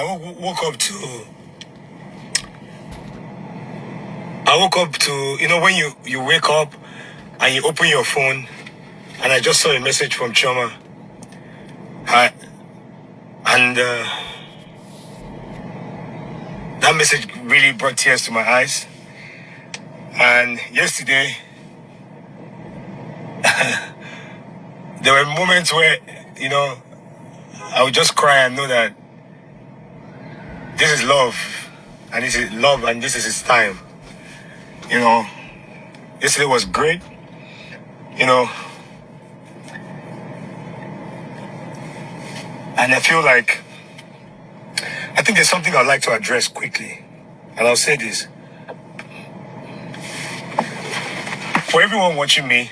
woke up to. I woke up to, when you wake up and you open your phone, and I just saw a message from Chioma. Hi, and that message really brought tears to my eyes. And yesterday, there were moments where, I would just cry and know that this is love, and this is love, and this is its time. Yesterday was great, and I feel like, I think there's something I'd like to address quickly, and I'll say this. For everyone watching me,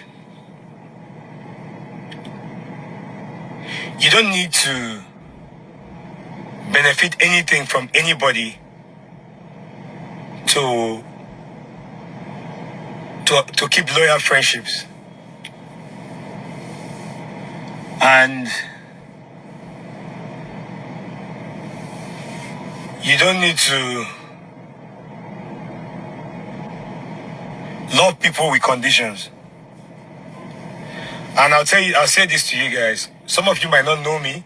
you don't need to benefit anything from anybody to keep loyal friendships. And you don't need to love people with conditions. And I'll say this to you guys. Some of you might not know me.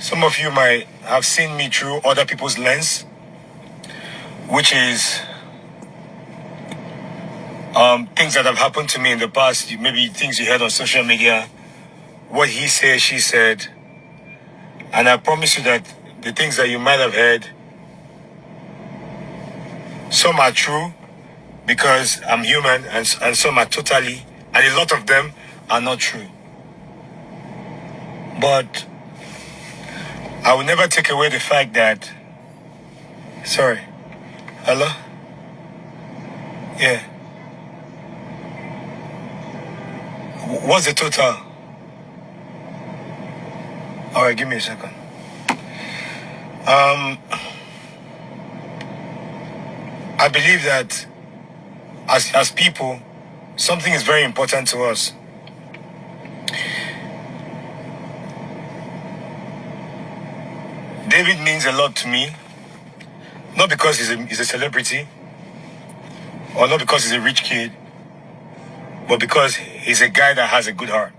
Some of you might have seen me through other people's lens, which is things that have happened to me in the past, maybe things you heard on social media, what he said, she said. And I promise you that the things that you might have heard, some are true because I'm human, and some are totally, and a lot of them are not true. But I will never take away the fact that, sorry, hello? Yeah. What's the total? All right, give me a second. I believe that as people, something is very important to us. David means a lot to me, not because he's a celebrity, or not because he's a rich kid, but because he's a guy that has a good heart.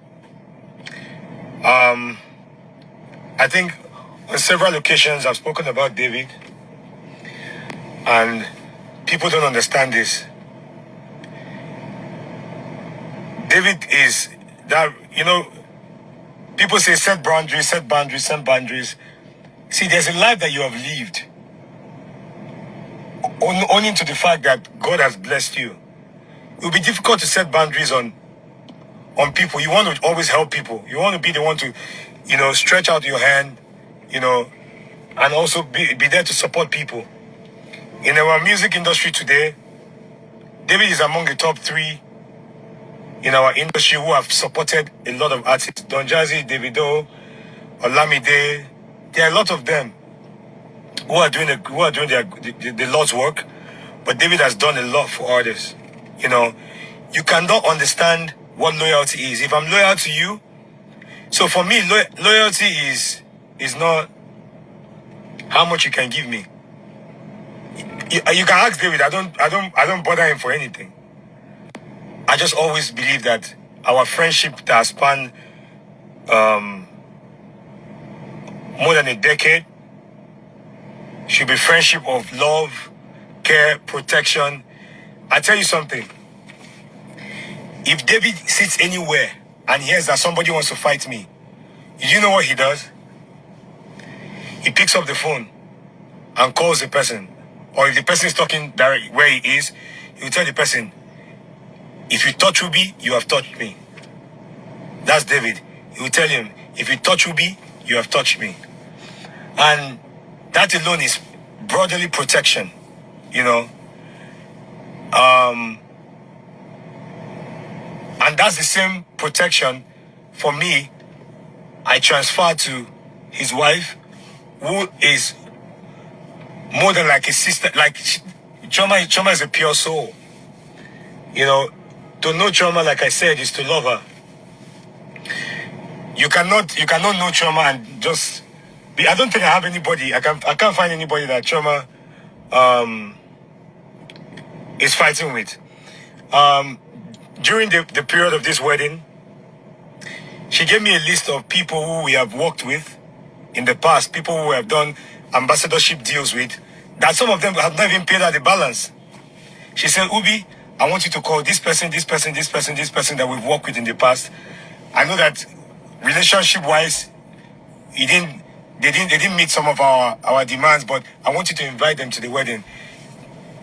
I think on several occasions I've spoken about David, and people don't understand this. David is that, people say set boundaries, set boundaries, set boundaries. See, there's a life that you have lived, owning to the fact that God has blessed you. It will be difficult to set boundaries on people. You want to always help people. You want to be the one to, stretch out your hand, and also be there to support people. In our music industry today, David is among the top 3 in our industry who have supported a lot of artists. Don Jazzy, Davido, Olamide. There are a lot of them who are doing the Lord's work, but David has done a lot for artists. You cannot understand what loyalty is. If I'm loyal to you, so for me, loyalty is not how much you can give me. You can ask David. I don't bother him for anything. I just always believe that our friendship that has spanned more than a decade should be friendship of love, care, protection. I tell you something. If David sits anywhere and hears that somebody wants to fight me, you know what he does? He picks up the phone and calls the person. Or if the person is talking directly where he is, he will tell the person, if you touch Ruby, you have touched me. That's David. He will tell him, if you touch Ruby, you have touched me. And that alone is brotherly protection, and that's the same protection for me I transfer to his wife, who is more than like a sister. Like Chioma is a pure soul. To know Chioma, like I said, is to love her. You cannot know Chioma and just I don't think I have anybody. I can't find anybody that Chioma is fighting with. During the period of this wedding, she gave me a list of people who we have worked with in the past, people who have done ambassadorship deals with, that some of them have not even paid her the balance. She said, Ubi, I want you to call this person, this person, this person, this person that we've worked with in the past. I know that relationship-wise, they didn't meet some of our demands, but I want you to invite them to the wedding.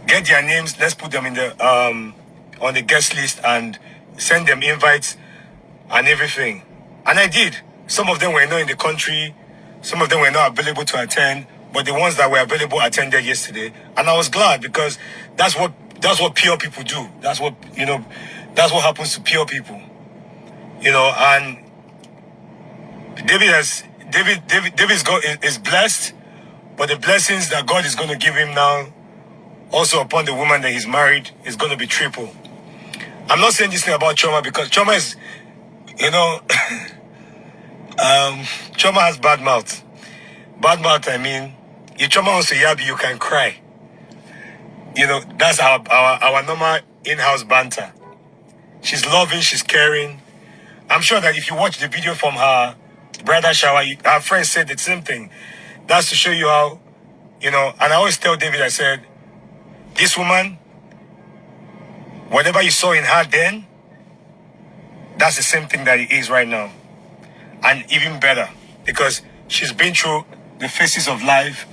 Get their names, let's put them in the on the guest list and send them invites and everything. And I did. Some of them were not in the country, some of them were not available to attend, but the ones that were available attended yesterday. And I was glad because that's what pure people do. That's what happens to pure people. And David is blessed, but the blessings that God is going to give him now, also upon the woman that he's married, is going to be triple. I'm not saying this thing about Chioma because Chioma is, Chioma has bad mouth. Bad mouth, I mean, if Chioma wants to yab you can cry. That's our normal in-house banter. She's loving, she's caring. I'm sure that if you watch the video from her bridal shower, her friends said the same thing. That's to show you how, and I always tell David, I said, this woman, whatever you saw in her then, that's the same thing that it is right now. And even better, because she's been through the phases of life,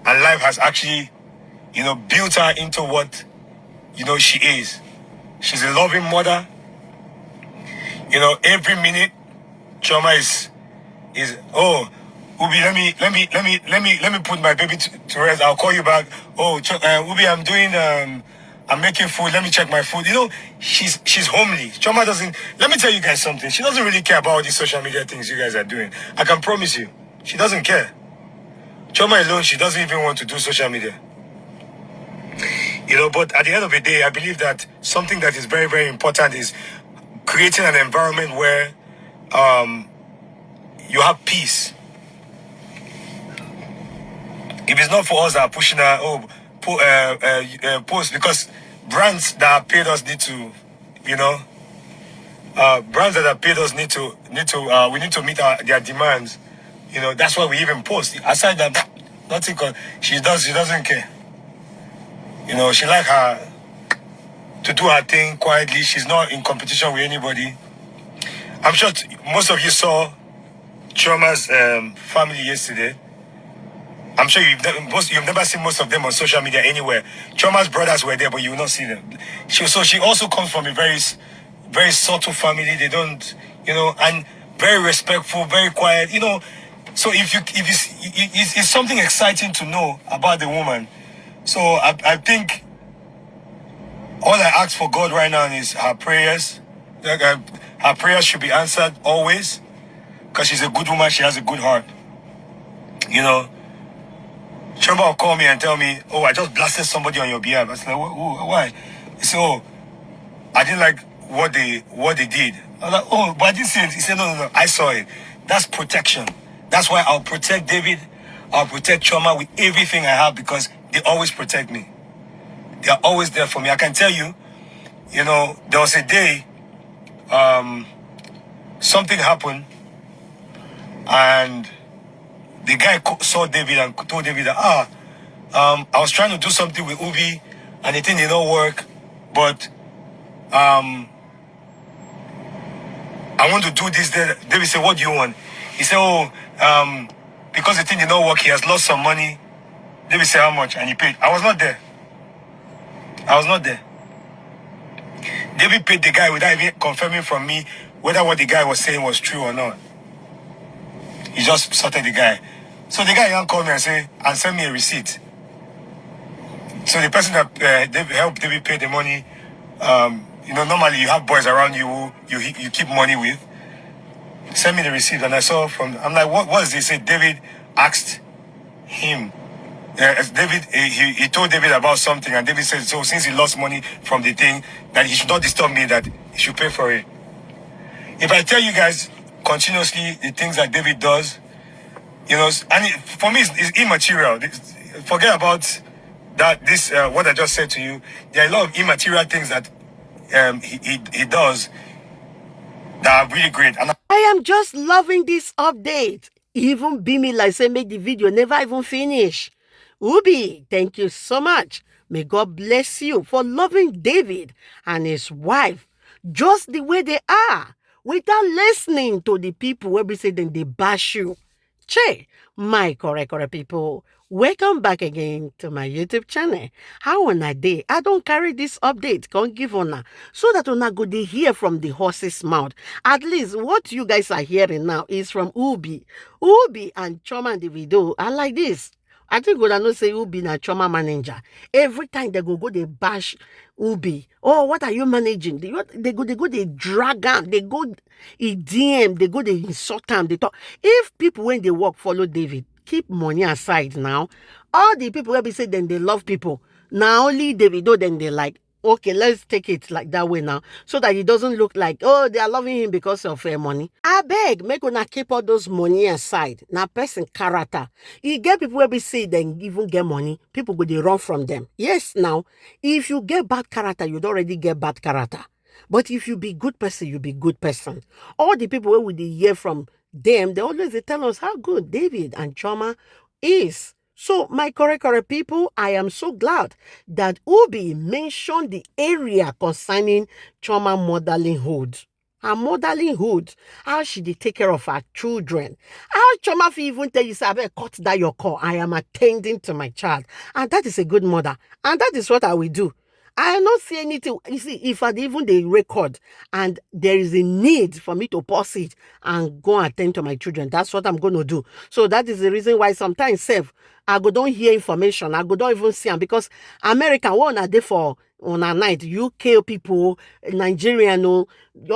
and life has actually, built her into what, she is. She's a loving mother. Every minute, Chioma is Ubi, let me put my baby to rest. I'll call you back. Ubi, I'm making food. Let me check my food. She's homely. Chioma doesn't. Let me tell you guys something. She doesn't really care about all these social media things you guys are doing. I can promise you, she doesn't care. Chioma alone, she doesn't even want to do social media. But at the end of the day, I believe that something that is very, very important is creating an environment where you have peace. If it's not for us that are pushing posts, because brands that have paid us need to, brands that have paid us need to we need to meet their demands. That's why we even post. Aside that, nothing. She doesn't care. She like her to do her thing quietly. She's not in competition with anybody. I'm sure most of you saw Chioma's family yesterday. I'm sure you've never seen most of them on social media anywhere. Chioma's brothers were there, but you will not see them. She also comes from a very, very subtle family. They don't, and very respectful, very quiet, So it's something exciting to know about the woman. So I think all I ask for God right now is her prayers. Her prayers should be answered always, because she's a good woman. She has a good heart. Chioma will call me and tell me, I just blasted somebody on your behalf. I said, why? He said, I didn't like what they did. I was like, but I didn't see it. He said, no, I saw it. That's protection. That's why I'll protect David. I'll protect Chioma with everything I have, because they always protect me. They are always there for me. I can tell you, there was a day, something happened, and the guy saw David and told David that, I was trying to do something with Ubi and the thing did not work, but I want to do this. David said, what do you want? He said, because the thing did not work, he has lost some money. David said, how much? And he paid. I was not there. David paid the guy without even confirming from me whether what the guy was saying was true or not. He just sorted the guy. So the guy now called me and send me a receipt. So the person that helped David pay the money, normally you have boys around you who you keep money with. Send me the receipt, and I saw I'm like, what is this? He said David asked him. David, he told David about something, and David said, so since he lost money from the thing, that he should not disturb me, that he should pay for it. If I tell you guys continuously the things that David does, You know, and for me, it's immaterial. Forget about that. What I just said to you. There are a lot of immaterial things that he does that are really great. And I am just loving this update. Even Bimi like say make the video never even finish. Ubi, thank you so much. May God bless you for loving David and his wife just the way they are, without listening to the people where we say then they bash you. Che, my correct people, welcome back again to my YouTube channel. How on a day, I don't carry this update, can't give on so that una go dey hear from the horse's mouth. At least what you guys are hearing now is from Ubi. Ubi and Chioma and Davido are like this. I think una know say Ubi na Chioma manager. Every time they go they bash Ubi. Oh, what are you managing? They go they drag am. They go DM. They go they insult am. They talk. If people when they work follow David, keep money aside now. All the people will be say then they love people. Now only Davido then they like. Okay, let's take it like that way now, so that it doesn't look like, oh, they are loving him because of money. I beg, make una keep all those money aside. Now, person character. You get people where we say then even get money, people go they run from them. Yes, now, if you get bad character, you'd already get bad character. But if you be good person, you be good person. All the people where we hear from them, they always they tell us how good David and Chioma is. So, my correct people, I am so glad that Ubi mentioned the area concerning Chioma motherlinghood. Her motherlinghood, how she did take care of her children. How Chioma fit even tell you, say, I better cut that your call. I am attending to my child. And that is a good mother. And that is what I will do. I not see anything. You see, if I even the record and there is a need for me to pause it and go and attend to my children, that's what I'm going to do. So that is the reason why sometimes I go don't hear information. I go don't even see them because American one are there for on a night. UK people, Nigerian, all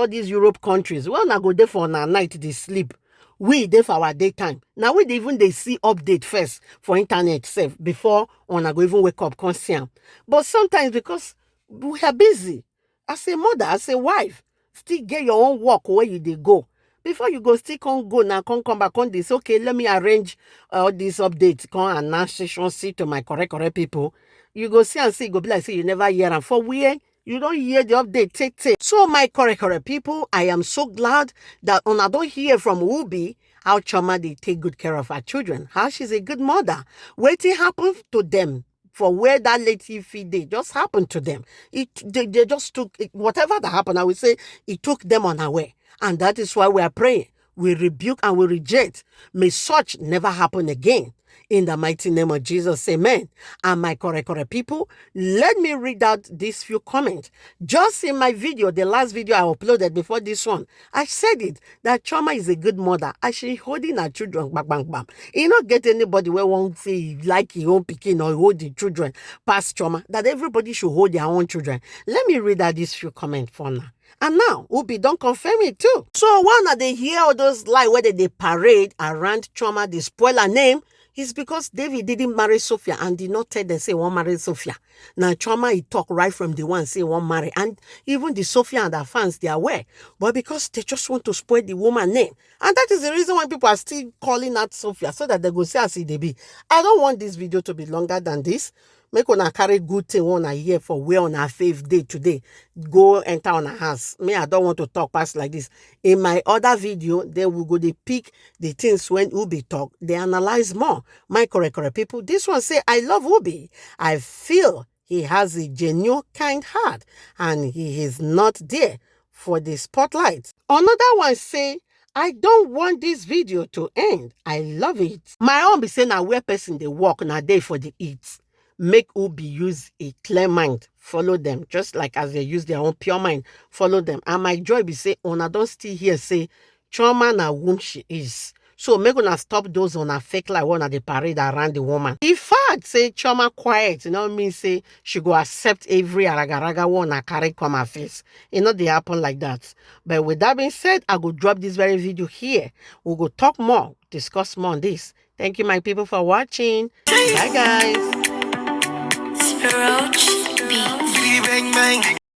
these Europe countries. One I go there for on a night they sleep. We there for our daytime. Now we even they see update first for internet self before on I go even wake up conscious. But sometimes because we are busy, as a mother, as a wife, still get your own work where you they go. Before you go, still can't go now, can't come back on this. Okay, let me arrange all these updates. Come and announce see to my correct people. You go see and see, go be like say you never hear and for where you don't hear the update, take. So my correct people, I am so glad that when I don't hear from Ubi how Chioma they take good care of her children, how she's a good mother. Waiting happened to them for where that lady feed they just happened to them. They just took whatever that happened. I would say it took them unaware, and that is why we are praying. We rebuke and we reject. May such never happen again. In the mighty name of Jesus, amen. And my correct people, let me read out these few comments. Just in my video, the last video I uploaded before this one, I said it, that Chioma is a good mother. And she holding her children, bang, bang, bang. You not get anybody where won't say like your own picking or hold the children past Chioma, that everybody should hold their own children. Let me read out these few comments for now. And now, Ubi don't confirm it too. So one of they hear all those lies where they parade around Chioma, they spoil her name, it's because David didn't marry Sophia and did not tell them say won't marry Sophia. Now Chioma he talk right from the one say won't marry, and even the Sophia and her fans they are aware, but because they just want to spoil the woman name, and that is the reason why people are still calling out Sophia so that they go say as they be. I don't want this video to be longer than this. Make una carry good thing on a year for where on our faith day today. Go enter on a house. Me, I don't want to talk past like this. In my other video, they will go they pick the things when Ubi talk. They analyze more. My correct people. This one say, I love Ubi. I feel he has a genuine kind heart and he is not there for the spotlight. Another one say, I don't want this video to end. I love it. My own be saying now where person they walk na day for the eats. Make Ubi use a clear mind, follow them, just like as they use their own pure mind, follow them. And my joy be say, I don't still hear say, Chioma na whom she is. So make una stop those on a fake like one at the parade around the woman. If I say Chioma quiet, you know what I mean, say she go accept every araga one I carry come her face. You know they happen like that. But with that being said, I go drop this very video here. We'll go talk more, discuss more on this. Thank you, my people, for watching. Bye, guys. Roach Beats. Bang bang.